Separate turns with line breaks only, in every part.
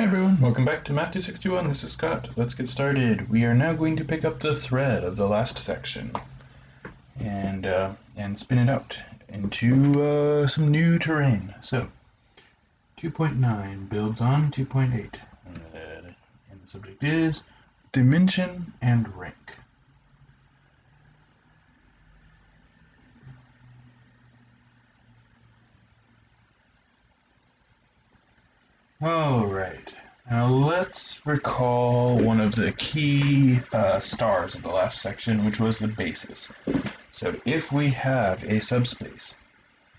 Hi everyone, welcome back to Math 261. This is Scott. Let's get started. We are now going to pick up the thread of the last section and spin it out into some new terrain. So 2.9 builds on 2.8, and the subject is dimension and rank. Alright, now let's recall one of the key stars of the last section, which was the basis. So if we have a subspace,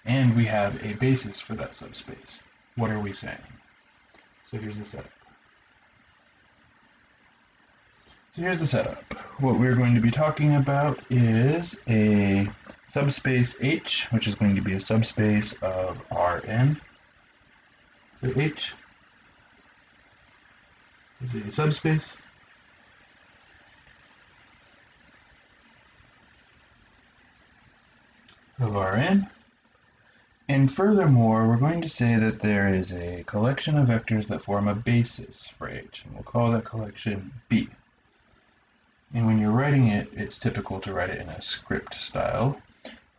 and we have a basis for that subspace, what are we saying? So here's the setup. What we're going to be talking about is a subspace H, which is going to be a subspace of Rn. So H is a subspace of Rn. And furthermore, we're going to say that there is a collection of vectors that form a basis for H, and we'll call that collection B. And when you're writing it, it's typical to write it in a script style.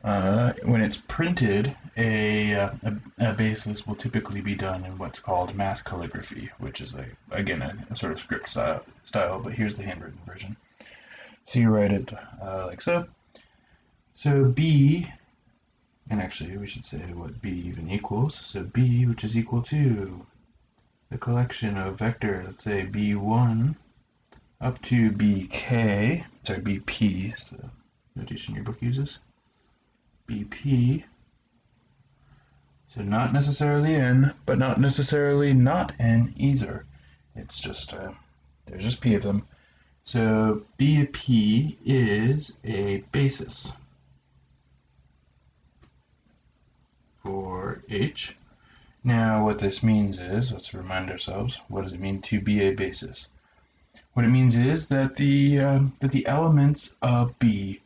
When it's printed, a basis will typically be done in what's called math calligraphy, which is, again, a sort of script style, but here's the handwritten version. So you write it like so. So B, and actually we should say what B even equals. So B, which is equal to the collection of vectors, let's say B1 up to BP, so notation your book uses, BP, so not necessarily N, but not necessarily not N either. It's just, there's just P of them. So BP is a basis for H. Now what this means is, let's remind ourselves, what does it mean to be a basis? What it means is that the elements of B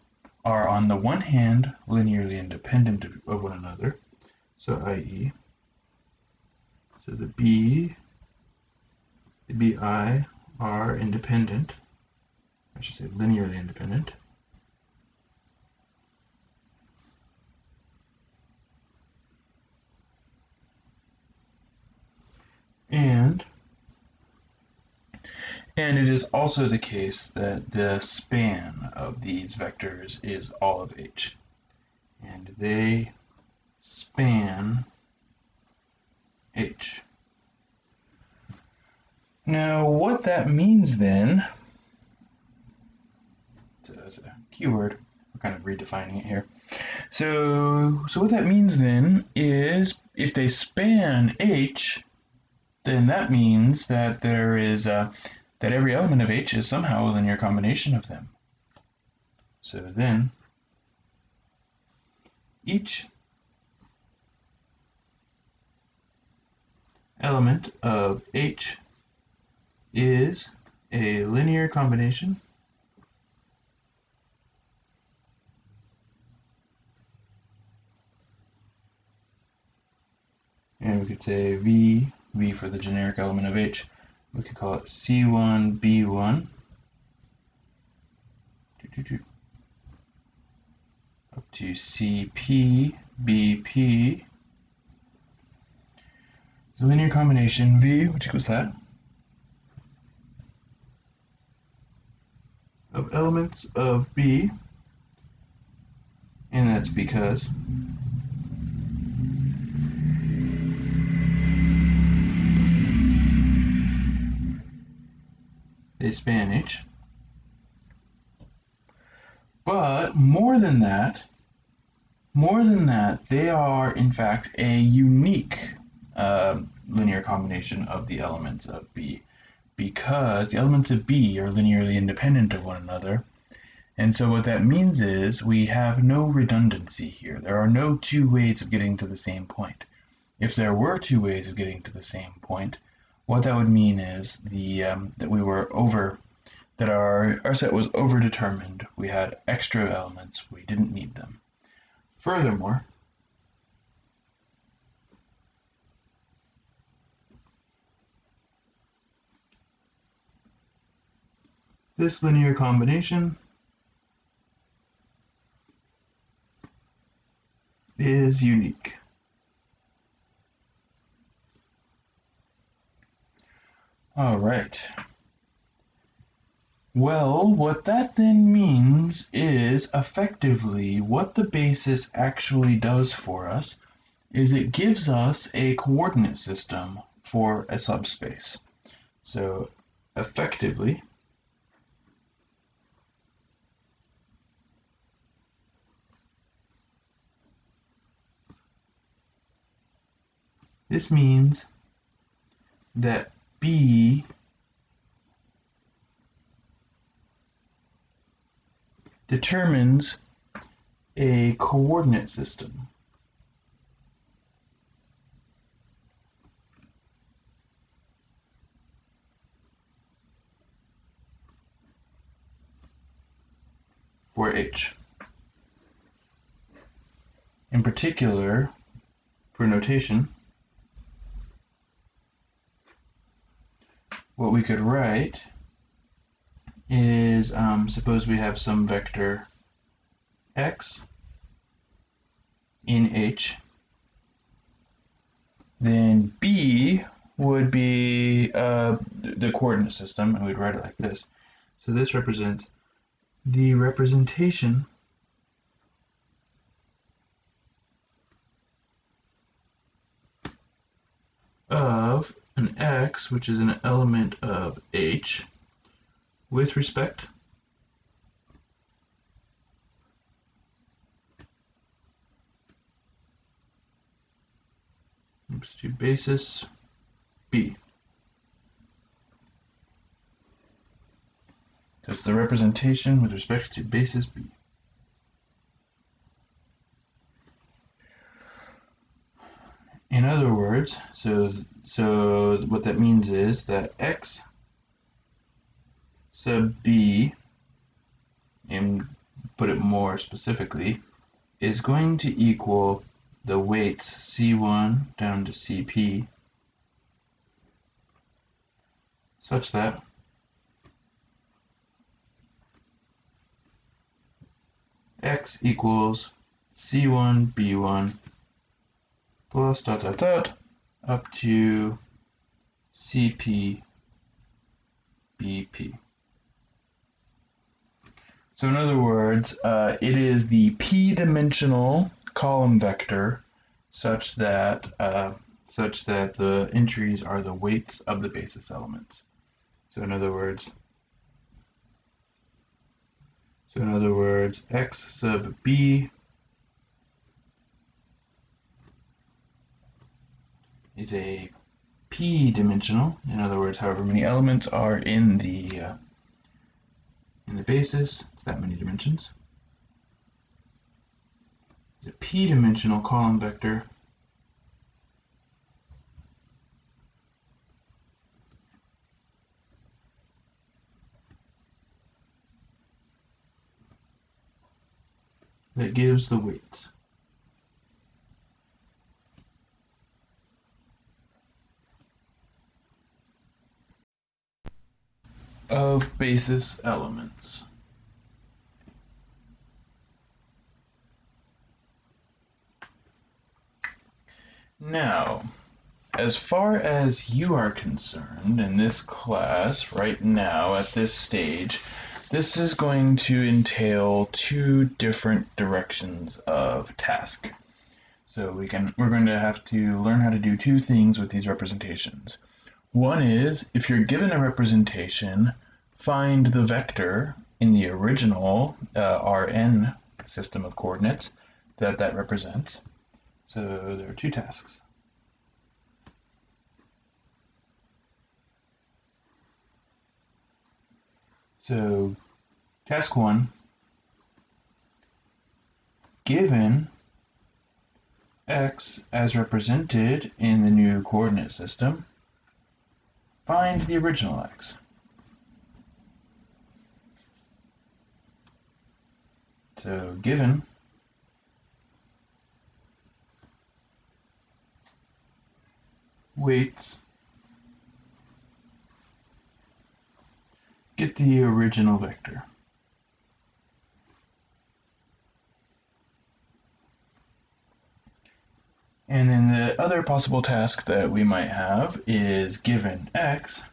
are on the one hand linearly independent of one another, so i.e., so the Bi are independent, I should say linearly independent, and it is also the case that the span of these vectors is all of H, and they span H. Now, what that means then, as a keyword, we're kind of redefining it here. So what that means then is if they span H, then that means that there is that every element of H is somehow a linear combination of them. So then each element of H is a linear combination and we could say V for the generic element of H. We could call it C1, B1, up to CP, BP. The linear combination V, which equals that, of elements of B, and that's because they span H. But more than that, they are in fact a unique linear combination of the elements of B, because the elements of B are linearly independent of one another. And so what that means is we have no redundancy here. There are no two ways of getting to the same point. If there were two ways of getting to the same point, what that would mean is that our set was overdetermined. We had extra elements. We didn't need them. Furthermore, this linear combination is unique. All right. Well, what that then means is effectively what the basis actually does for us is it gives us a coordinate system for a subspace. So effectively, this means that B determines a coordinate system. For H. In particular, for notation, what we could write is, suppose we have some vector x in H, then B would be the coordinate system, and we'd write it like this. So this represents the representation of an x, which is an element of H, with respect to basis B. So it's the representation with respect to basis B. In other words, so what that means is that x sub B, and put it more specifically, is going to equal the weights C1 down to CP, such that x equals C1 B1 plus dot dot dot up to CP BP. So in other words, it is the p-dimensional column vector such that the entries are the weights of the basis elements. So in other words, x sub b is a p-dimensional. In other words, however many elements are in the basis, it's that many dimensions. It's a p-dimensional column vector that gives the weights of basis elements. Now, as far as you are concerned in this class right now at this stage, this is going to entail two different directions of task. So we're going to have to learn how to do two things with these representations. One is, if you're given a representation, find the vector in the original Rn system of coordinates that represents. So there are two tasks. So task one, given x as represented in the new coordinate system, find the original x. So given weights get the original vector. And then the other possible task that we might have is given x,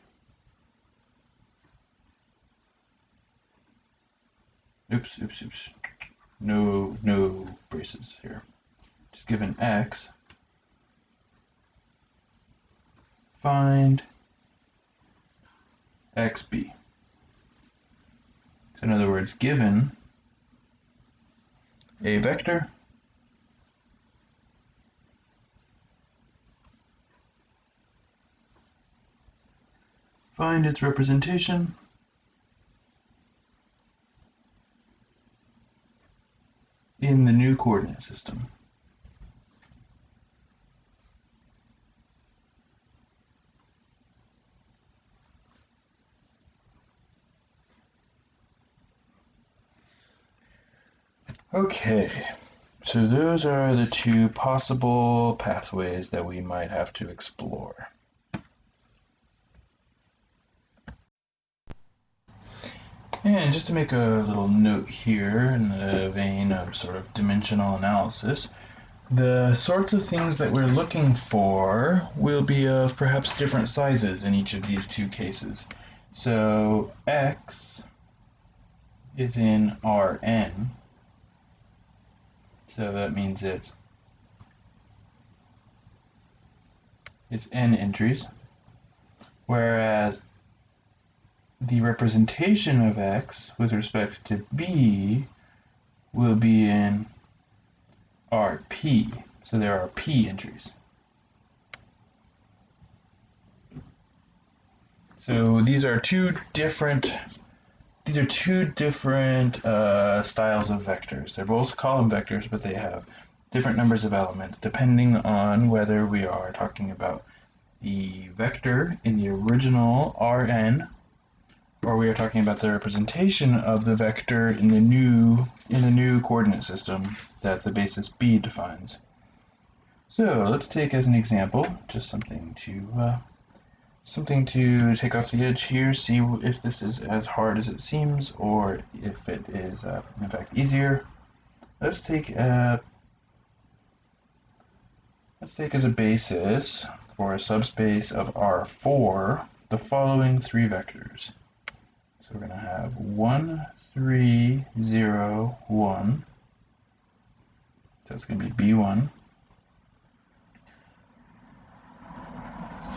oops, no braces here. Just given x, find xb. So in other words, given a vector, find its representation in the new coordinate system. Okay, so those are the two possible pathways that we might have to explore. And just to make a little note here in the vein of sort of dimensional analysis, the sorts of things that we're looking for will be of perhaps different sizes in each of these two cases. So x is in Rn, so that means it's n entries, whereas the representation of x with respect to b will be in Rp, so there are p entries. So these are two different styles of vectors. They're both column vectors, but they have different numbers of elements depending on whether we are talking about the vector in the original Rn, or we are talking about the representation of the vector in the new coordinate system that the basis B defines. So let's take as an example just something to take off the edge here, see if this is as hard as it seems or if it is in fact easier. Let's take as a basis for a subspace of R4 the following three vectors. So we're going to have 1, 3, 0, 1. So it's going to be B1.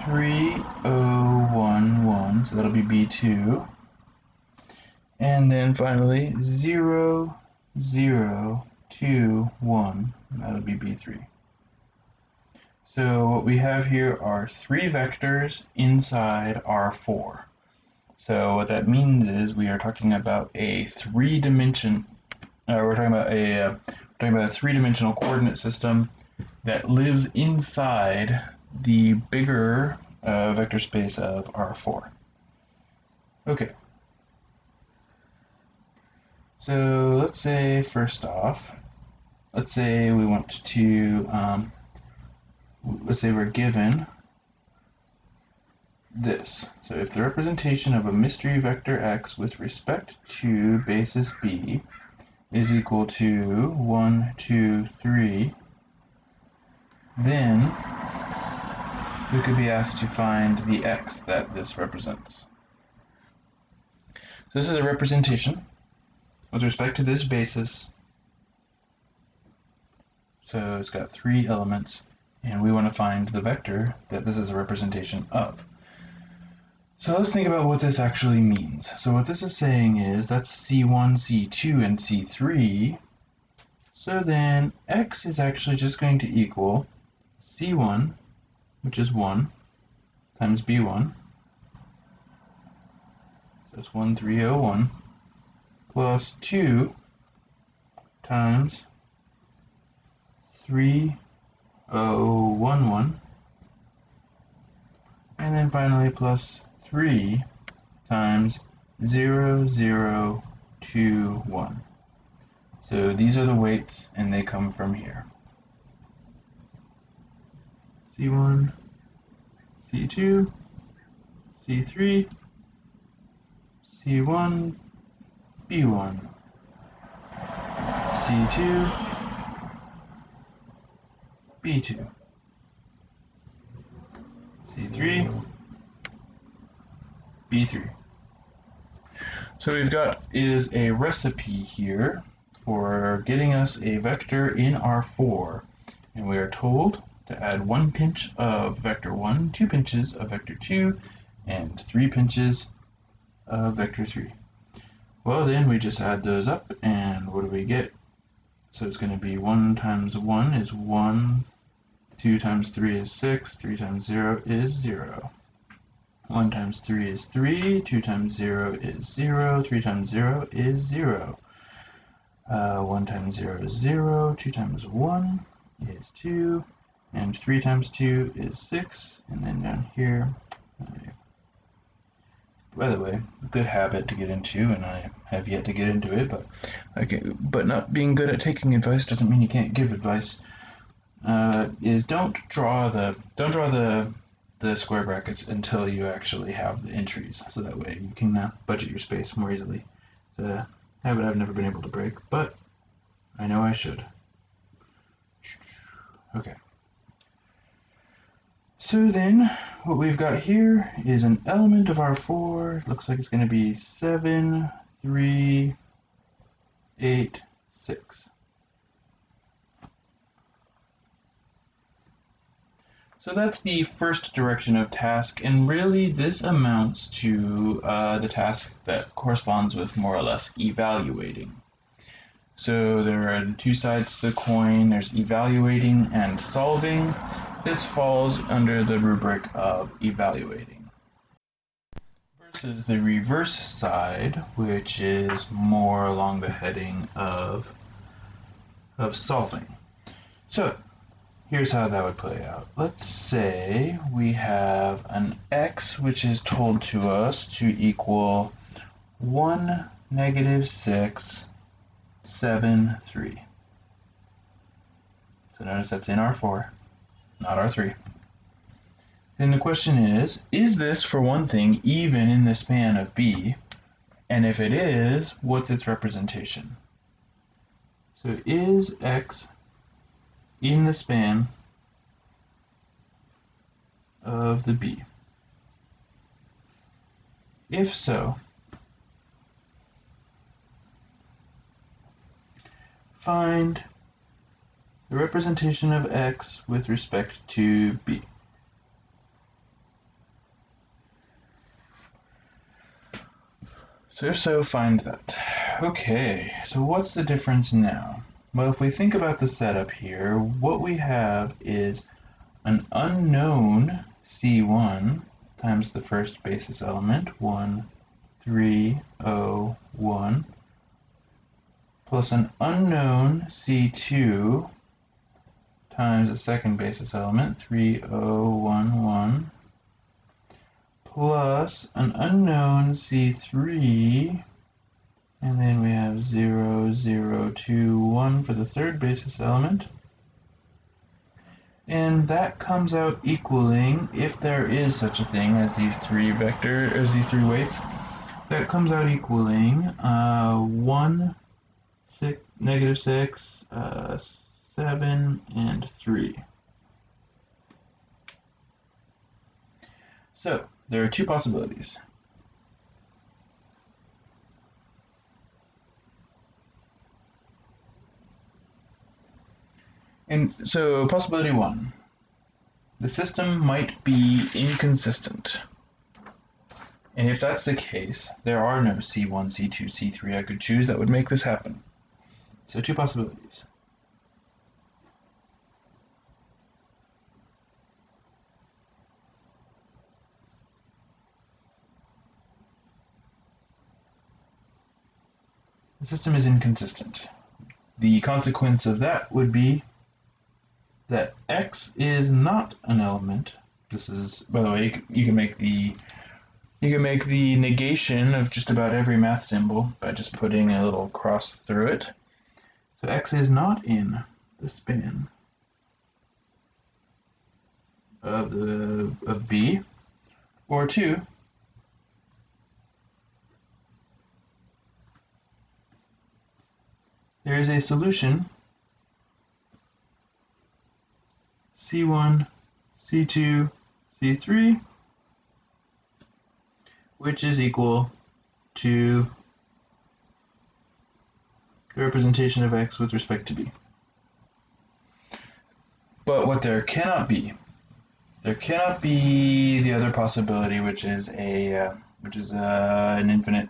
3, 0, 1, 1. So that'll be B2. And then finally 0, 0, 2, 1. That'll be B3. So what we have here are three vectors inside R4. So what that means is we are talking about a three-dimensional coordinate system that lives inside the bigger vector space of R4. Okay. So let's say first off, let's say we want to let's say we're given this. So if the representation of a mystery vector x with respect to basis B is equal to 1, 2, 3, then we could be asked to find the x that this represents. So this is a representation with respect to this basis. So it's got three elements, and we want to find the vector that this is a representation of. So let's think about what this actually means. So what this is saying is that's C1, C2, and C3. So then x is actually just going to equal C1, which is 1, times B1. So it's 1, 3, 0, 1, plus 2 times 3, 0, 1, 1. And then finally plus 3 times 0, 0, 2, 1. So these are the weights, and they come from here. C1, C2, C3, C1, B1, C2, B2, C3, B3. So we've got is a recipe here for getting us a vector in R4, and we are told to add 1 pinch of vector 1, 2 pinches of vector 2, and 3 pinches of vector 3. Well, then we just add those up, and what do we get? So it's going to be 1 times 1 is 1, 2 times 3 is 6, 3 times 0 is 0. 1 times 3 is 3, 2 times 0 is 0, 3 times 0 is 0. 1 times 0 is 0, 2 times 1 is 2, and 3 times 2 is 6, and then down here, by the way, a good habit to get into, and I have yet to get into it, but not being good at taking advice doesn't mean you can't give advice, is don't draw the square brackets until you actually have the entries, so that way you can budget your space more easily. It's a habit I've never been able to break, but I know I should. Okay. So then, what we've got here is an element of R4. Looks like it's going to be 7, 3, 8, 6. So that's the first direction of task, and really this amounts to the task that corresponds with more or less evaluating. So there are the two sides to the coin. There's evaluating and solving. This falls under the rubric of evaluating. Versus the reverse side, which is more along the heading of solving. So here's how that would play out. Let's say we have an x which is told to us to equal 1, -6, 7, 3. So notice that's in R4, not R3. Then the question is this, for one thing, even in the span of B? And if it is, what's its representation? So is x in the span of the B? If so, find the representation of x with respect to B. So if so, find that. Okay, so what's the difference now? Well, if we think about the setup here, what we have is an unknown C1 times the first basis element, 1, 3, 0, 1, plus an unknown C2 times the second basis element, 3, 0, 1, 1, plus an unknown C3, and then we have 0, 0, 2, 1 for the third basis element. And that comes out equaling, if there is such a thing as these three weights, that comes out equaling 1, 6, -6, 7, and 3. So there are two possibilities. And so possibility 1, the system might be inconsistent. And if that's the case, there are no C1, C2, C3 I could choose that would make this happen. So two possibilities. The system is inconsistent. The consequence of that would be that x is not an element. This is, by the way, you can make the negation of just about every math symbol by just putting a little cross through it. So x is not in the span of B, or 2, there is a solution C1, C2, C3, which is equal to the representation of x with respect to b. But what there cannot be the other possibility, which is an infinite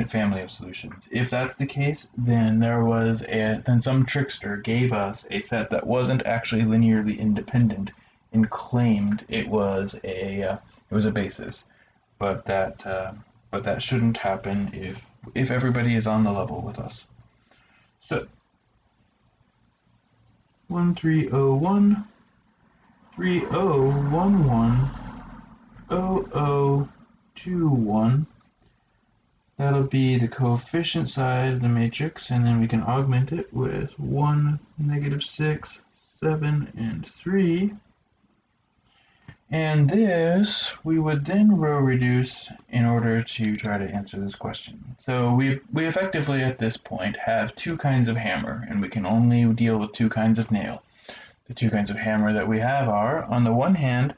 family of solutions. If that's the case, then then some trickster gave us a set that wasn't actually linearly independent and claimed it was a basis. But that shouldn't happen if everybody is on the level with us. So 1301 3011 0021. That'll be the coefficient side of the matrix, and then we can augment it with 1, -6, 7, and 3. And this we would then row reduce in order to try to answer this question. So we effectively at this point have two kinds of hammer, and we can only deal with two kinds of nail. The two kinds of hammer that we have are, on the one hand,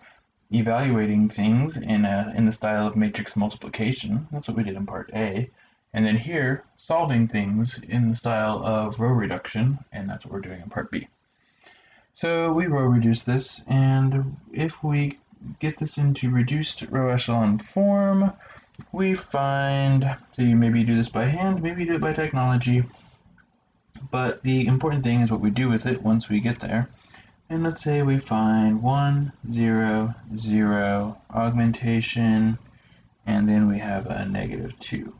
evaluating things in the style of matrix multiplication. That's what we did in part A. And then here, solving things in the style of row reduction, and that's what we're doing in part B. So we row reduce this, and if we get this into reduced row echelon form, we find, so you maybe do this by hand, maybe do it by technology, but the important thing is what we do with it once we get there. And let's say we find 1, 0, 0, augmentation, and then we have a -2.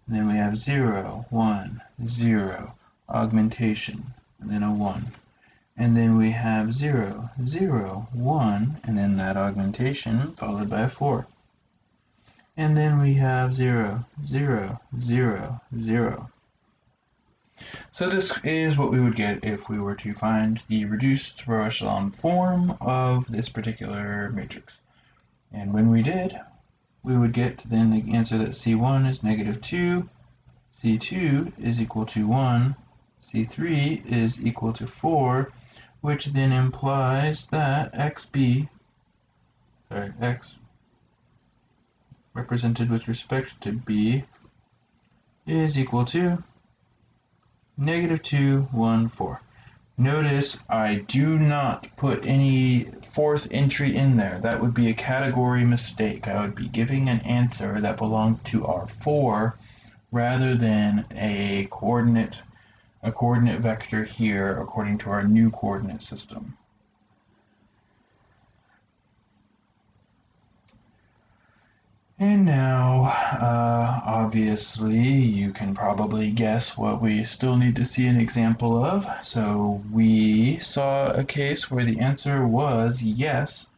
And then we have 0, 1, 0, augmentation, and then a 1. And then we have 0, 0, 1, and then that augmentation followed by a 4. And then we have 0, 0, 0, 0. So this is what we would get if we were to find the reduced row echelon form of this particular matrix. And when we did, we would get then the answer that C1 is -2, C2 is equal to 1, C3 is equal to 4, which then implies that x represented with respect to b is equal to -2, 1, 4. Notice I do not put any fourth entry in there. That would be a category mistake. I would be giving an answer that belonged to R4 rather than a coordinate vector here according to our new coordinate system. And now, obviously, you can probably guess what we still need to see an example of. So we saw a case where the answer was yes.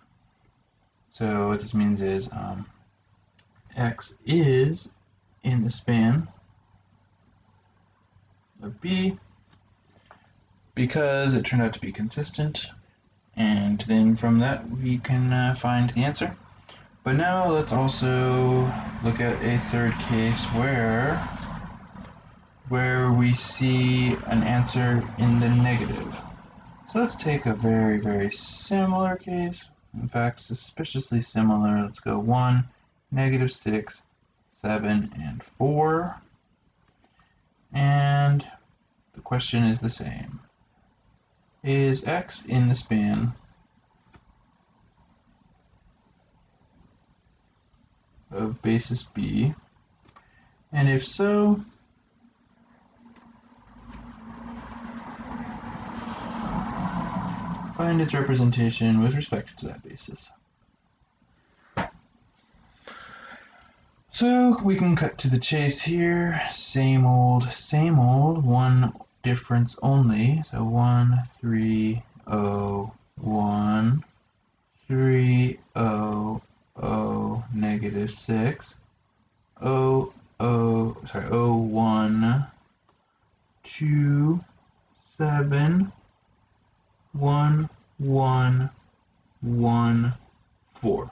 So what this means is x is in the span of B because it turned out to be consistent. And then from that, we can find the answer. But now let's also look at a third case where we see an answer in the negative. So let's take a very, very similar case. In fact, suspiciously similar. Let's go 1, -6, 7, and 4. And the question is the same. Is x in the span of basis B? And if so, find its representation with respect to that basis. So we can cut to the chase here. Same old, one difference only. So 1, 3, 0, 1, 3, 0, 0, -6, 0, 1, 2, 7, 1, 1, 1, 4.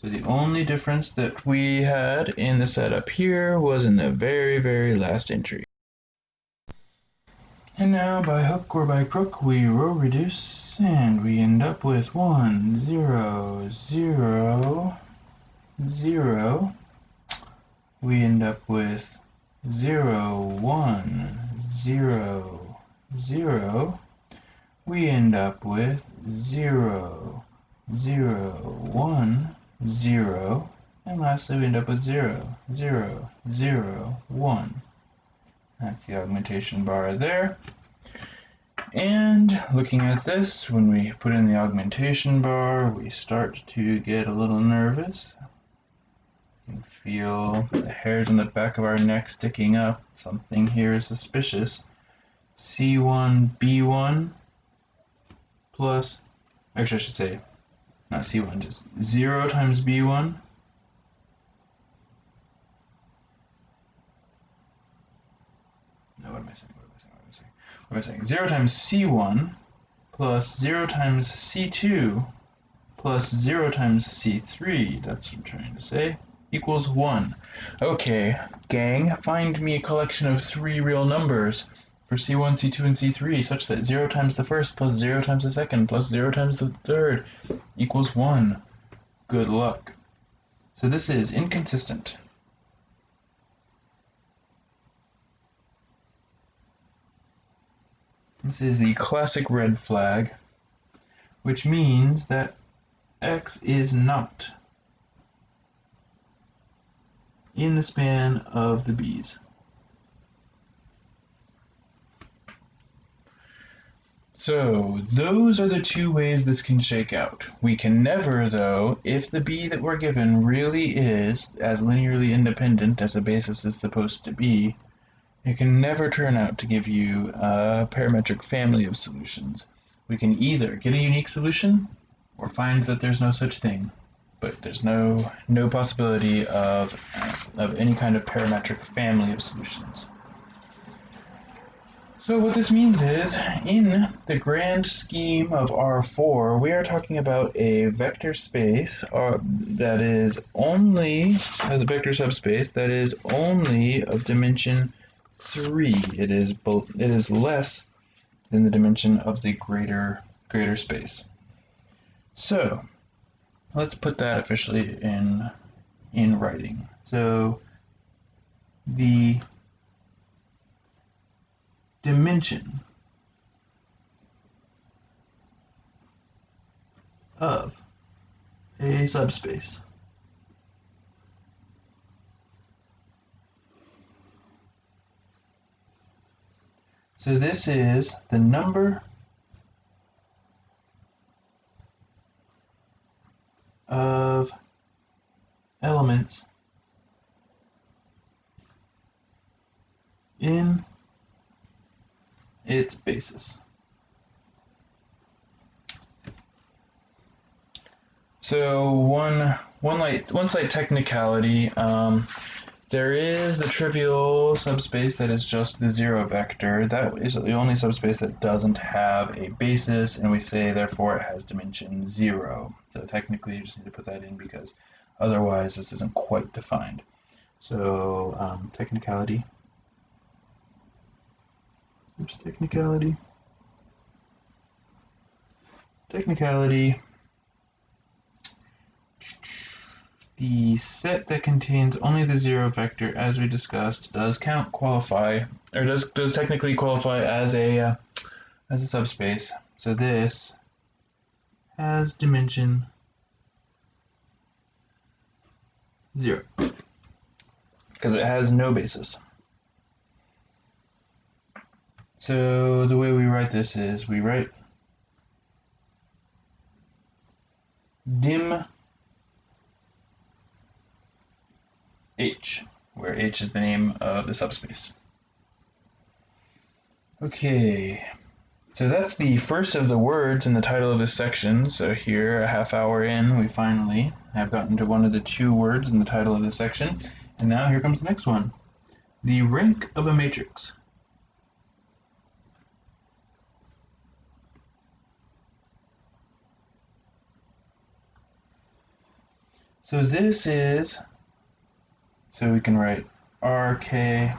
So the only difference that we had in the setup here was in the very, very last entry. And now by hook or by crook we row reduce and we end up with 1, 0, 0, 0. We end up with 0, 1, 0, 0. We end up with 0, 0, 1, 0. And lastly we end up with 0, 0, 0, 1. That's the augmentation bar there. And looking at this, when we put in the augmentation bar, we start to get a little nervous. You can feel the hairs on the back of our neck sticking up. Something here is suspicious. C1, B1 plus, actually I should say, not C1, just 0 times B1 no, what am I saying? 0 times C1 plus 0 times C2 plus 0 times C3, that's what I'm trying to say, equals 1. Okay, gang, find me a collection of 3 real numbers for C1, C2, and C3 such that 0 times the first plus 0 times the second plus 0 times the third equals 1. Good luck. So this is inconsistent. This is the classic red flag, which means that X is not in the span of the B's. So those are the 2 ways this can shake out. We can never, though, if the B that we're given really is as linearly independent as a basis is supposed to be, it can never turn out to give you a parametric family of solutions. We can either get a unique solution or find that there's no such thing, but there's no possibility of any kind of parametric family of solutions. So what this means is, in the grand scheme of R4, we are talking about a vector space that is only, as a vector subspace, that is only of dimension 3. It is less than the dimension of the greater space. So let's put that officially in writing. So the dimension of a subspace so this is the number of elements in its basis. So one slight technicality. There is the trivial subspace that is just the 0 vector. That is the only subspace that doesn't have a basis, and we say therefore it has dimension 0. So technically you just need to put that in because otherwise this isn't quite defined. So technicality. Oops, technicality. Technicality. The set that contains only the 0 vector, as we discussed, does technically qualify as a subspace. So this has dimension 0 because it has no basis. So the way we write this is we write dim H, where H is the name of the subspace. Okay, so that's the first of the words in the title of this section. So here, a half hour in, we finally have gotten to one of the 2 words in the title of this section. And now here comes the next one. The rank of a matrix. So this is, so we can write RKA.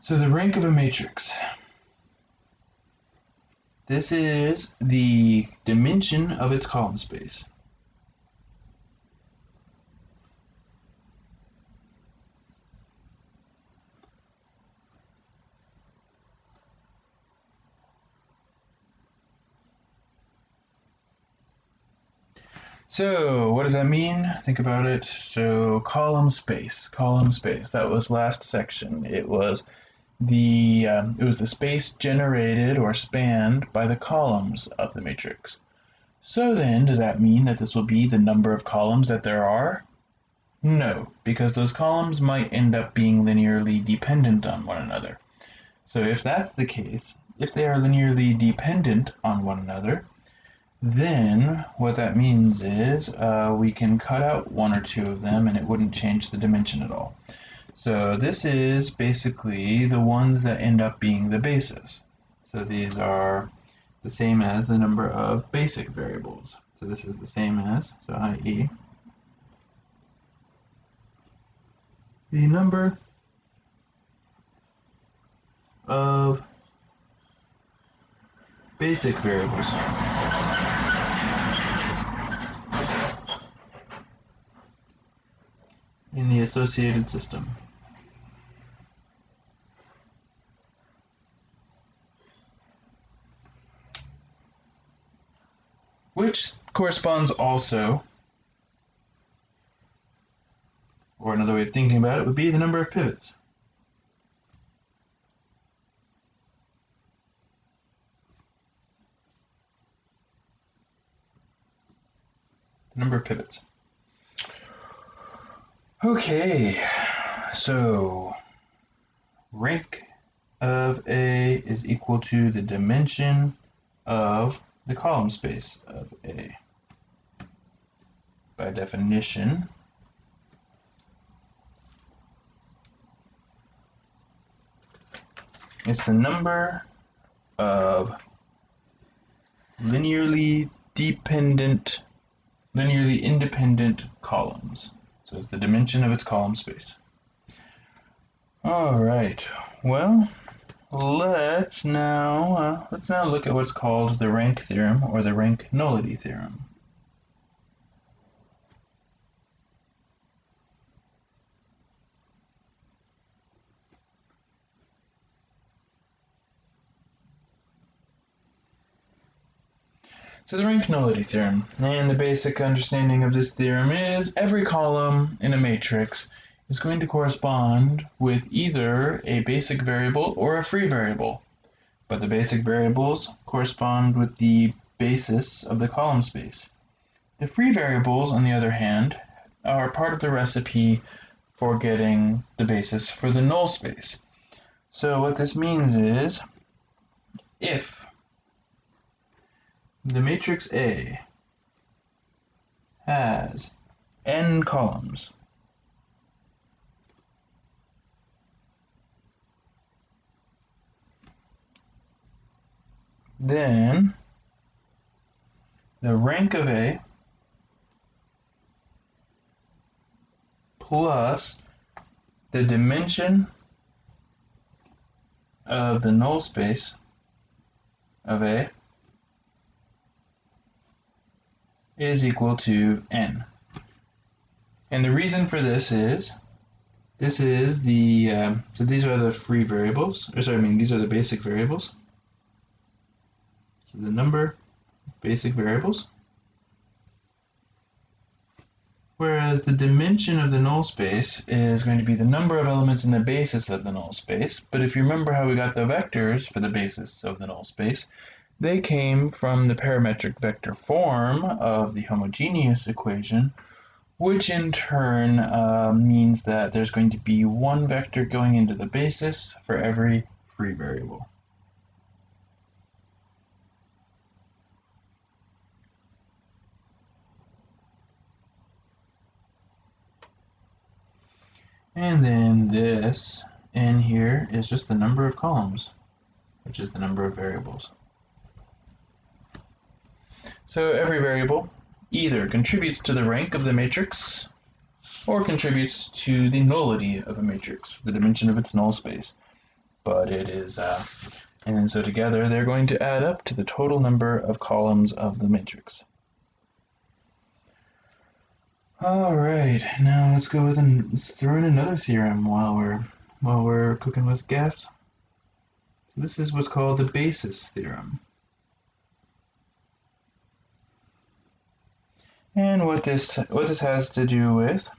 So the rank of a matrix. This is the dimension of its column space. So what does that mean? Think about it. So column space, that was last section. It was the space generated or spanned by the columns of the matrix. So then, does that mean that this will be the number of columns that there are? No, because those columns might end up being linearly dependent on one another. So if that's the case, if they are linearly dependent on one another, then what that means is we can cut out one or two of them and it wouldn't change the dimension at all. So this is basically the ones that end up being the basis. So these are the same as the number of basic variables. So this is the same as, so i.e. the number of basic variables. In the associated system. Which corresponds also, or another way of thinking about it would be the number of pivots. The number of pivots. Okay, so rank of A is equal to the dimension of the column space of A. By definition, it's the number of linearly independent columns. So it's the dimension of its column space. All right. Well, let's now look at what's called the rank theorem or the rank nullity theorem. So the rank nullity theorem, and the basic understanding of this theorem is every column in a matrix is going to correspond with either a basic variable or a free variable. But the basic variables correspond with the basis of the column space. The free variables, on the other hand, are part of the recipe for getting the basis for the null space. So what this means is, if the matrix A has n columns, then the rank of A plus the dimension of the null space of A is equal to n. And the reason for this is, so these are the free variables, these are the basic variables. So the number of basic variables. Whereas the dimension of the null space is going to be the number of elements in the basis of the null space. But if you remember how we got the vectors for the basis of the null space, they came from the parametric vector form of the homogeneous equation, which in turn means that there's going to be one vector going into the basis for every free variable. And then this n here is just the number of columns, which is the number of variables. So every variable either contributes to the rank of the matrix or contributes to the nullity of a matrix, the dimension of its null space. But it is, and so together they're going to add up to the total number of columns of the matrix. All right, now let's go with let's throw in another theorem while we're cooking with gas. This is what's called the basis theorem. And what this has to do with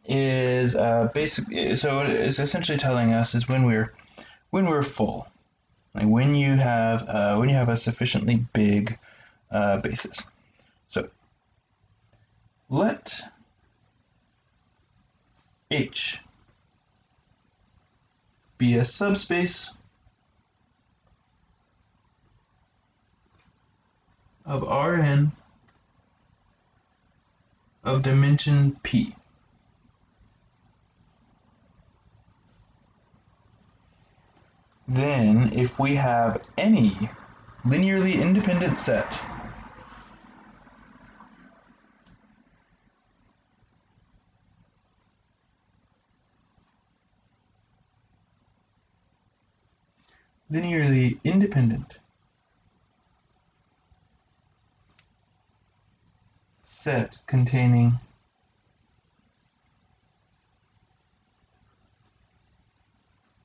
is basically, so it's essentially telling us is when we're full, like when you have a sufficiently big basis. So let H be a subspace of Rn of dimension p. Then, if we have any linearly independent set set containing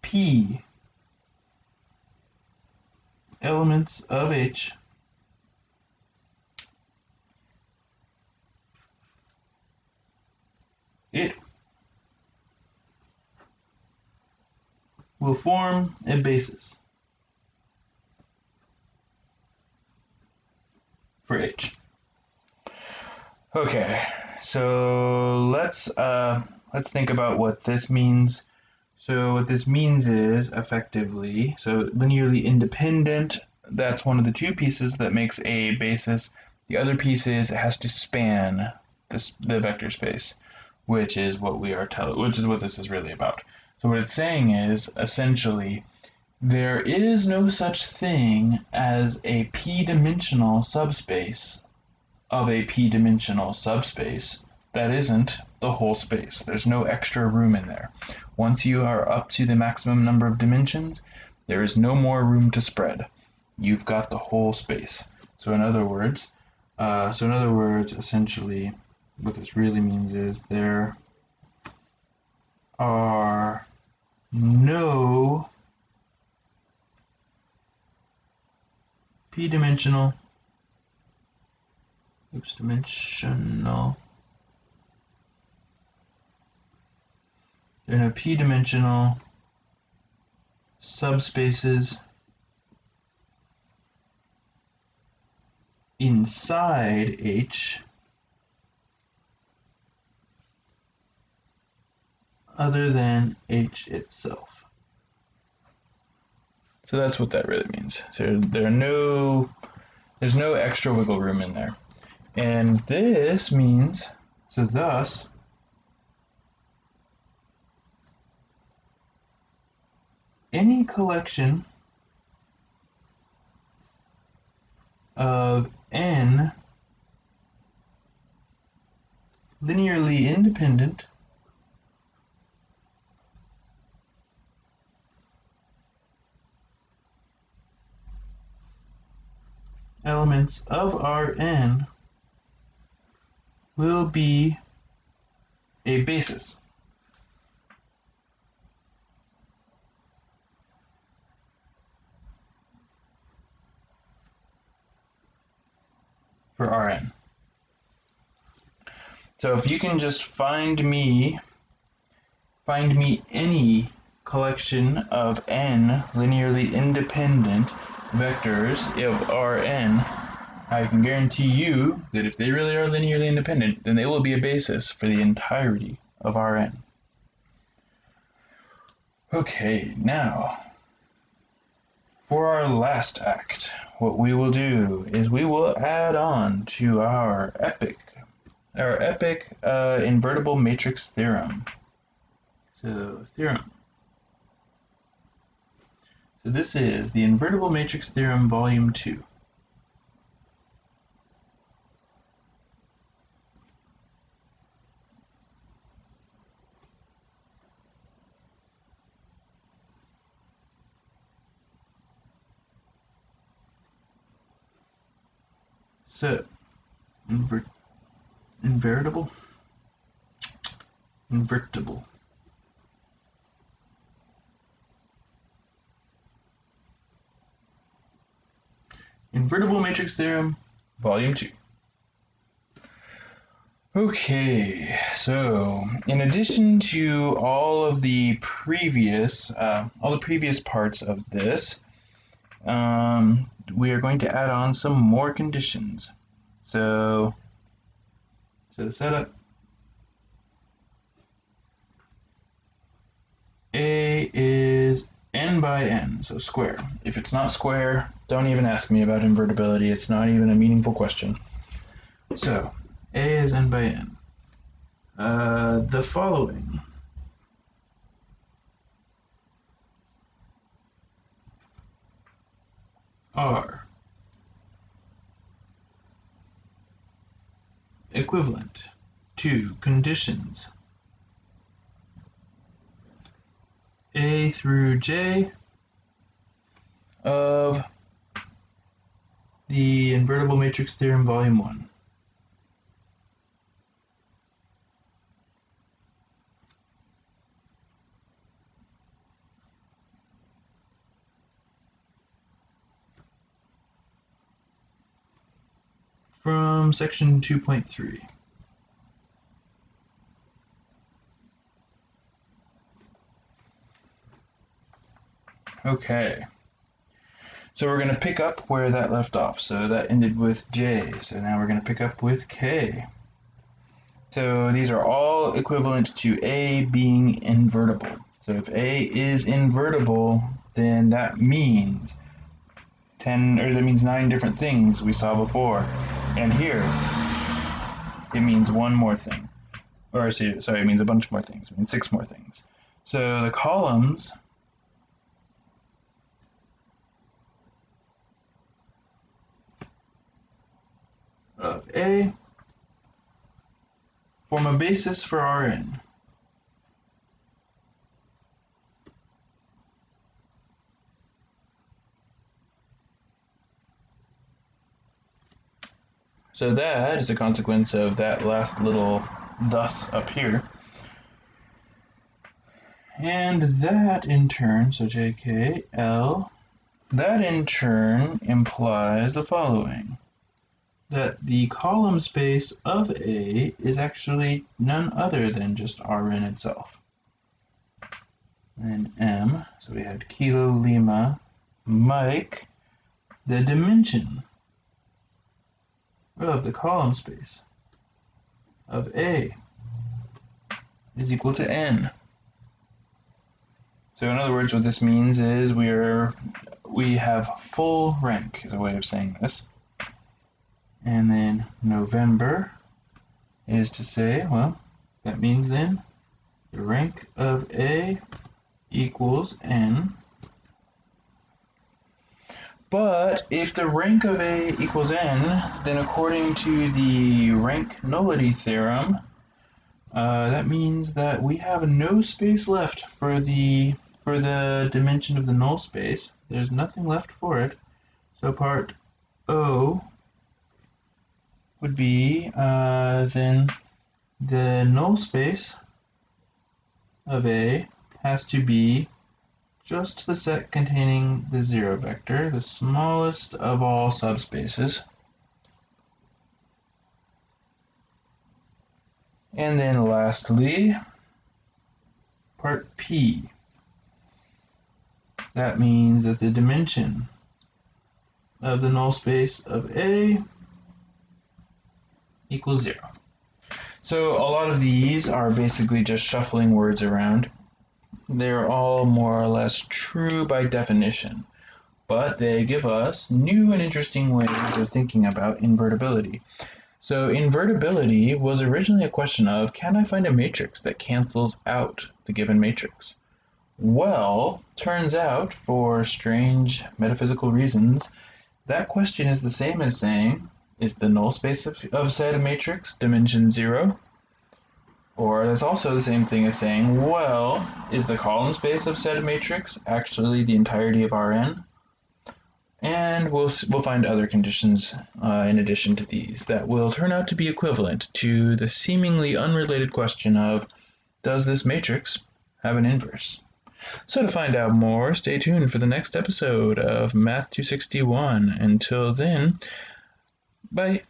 p elements of H, it will form a basis for H. Okay, so let's think about what this means. So what this means is effectively, so linearly independent, that's one of the two pieces that makes a basis. The other piece is it has to span the vector space, which is what this is really about. So what it's saying is essentially there is no such thing as a p-dimensional subspace of a p-dimensional subspace that isn't the whole space. There's no extra room in there. Once you are up to the maximum number of dimensions, there is no more room to spread. You've got the whole space. So in other words, essentially, what this really means is there are no p-dimensional there are no p-dimensional subspaces inside H other than H itself. So that's what that really means. So there's no extra wiggle room in there. And this means, so thus, any collection of n linearly independent elements of Rn will be a basis for Rn. So if you can just find me any collection of n linearly independent vectors of Rn, I can guarantee you that if they really are linearly independent, then they will be a basis for the entirety of Rn. Okay, now, for our last act, what we will do is we will add on to our epic invertible matrix theorem. So, theorem. So this is the invertible matrix theorem volume 2. set invertible. Invertible matrix theorem, volume 2. Okay, so in addition to all the previous parts of this, we are going to add on some more conditions. So the setup, A is n by n, so square. If it's not square, don't even ask me about invertibility. It's not even a meaningful question. So A is n by n. The following are equivalent to conditions A through J of the invertible matrix theorem, volume 1. From section 2.3. Okay. So we're going to pick up where that left off. So that ended with J. So now we're going to pick up with K. So these are all equivalent to A being invertible. So if A is invertible, then that means 9 different things we saw before. And here, it means one more thing. Or sorry, it means a bunch more things. It means 6 more things. So the columns of A form a basis for Rn. So that is a consequence of that last little thus up here. And that in turn, so JKL, that in turn implies the following. That the column space of A is actually none other than just Rn itself. And M, so we had Kilo Lima Mike, the dimension of the column space of A is equal to n. So in other words, what this means is we have full rank, is a way of saying this. And then November is to say, well, that means then the rank of A equals n. But if the rank of A equals n, then according to the rank nullity theorem, that means that we have no space left for the dimension of the null space. There's nothing left for it. So part O would be then the null space of A has to be just the set containing the 0 vector, the smallest of all subspaces. And then lastly, part P. That means that the dimension of the null space of A equals 0. So a lot of these are basically just shuffling words around. They're all more or less true by definition, but they give us new and interesting ways of thinking about invertibility. So invertibility was originally a question of, can I find a matrix that cancels out the given matrix? Well, turns out, for strange metaphysical reasons, that question is the same as saying, is the null space of said matrix dimension 0? Or that's also the same thing as saying, well, is the column space of said matrix actually the entirety of Rn? And we'll find other conditions in addition to these that will turn out to be equivalent to the seemingly unrelated question of, does this matrix have an inverse? So to find out more, stay tuned for the next episode of Math 261. Until then, bye.